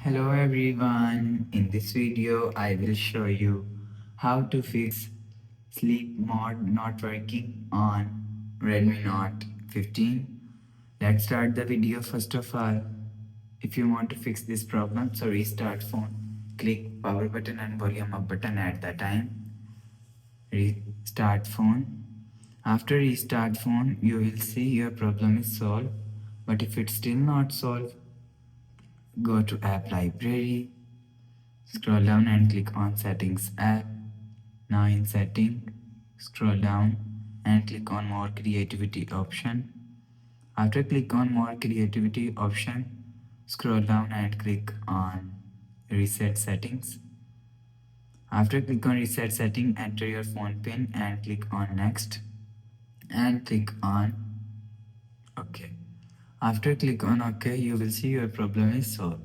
Hello everyone, in this video I will show you how to fix sleep mode not working on Redmi Note 15. Let's start the video first of all. If you want to fix this problem, so restart phone, click power button and volume up button at the time. Restart phone. After restart phone, you will see your problem is solved. But if it's still not solved, go to app library. Scroll down and click on Settings app. Now in Setting, scroll down and click on More Creativity option. After click on More Creativity option, scroll down and click on Reset Settings. After click on Reset Setting, enter your phone pin and click on Next and click on OK. After click on OK, you will see your problem is solved.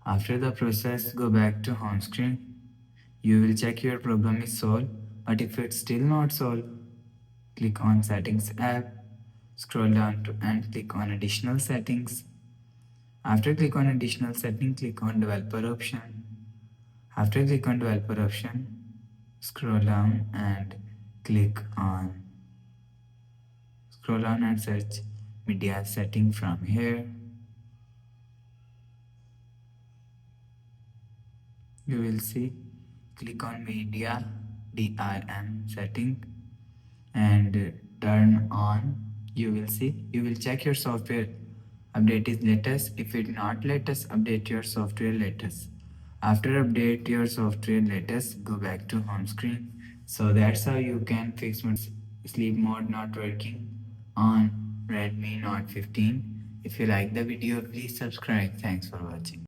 After the process, go back to home screen. You will check your problem is solved, but if it's still not solved, click on Settings app, scroll down to and click on Additional Settings. After click on Additional Setting, click on Developer option. After click on Developer option, scroll down and search Media Setting from here. You will see, click on Media DIM setting and turn on. You will check your software update is latest. If it not latest, update your software latest. After update your software latest, go back to home screen. So that's how you can fix sleep mode not working on Redmi Note 15. If you like the video, please subscribe. Thanks for watching.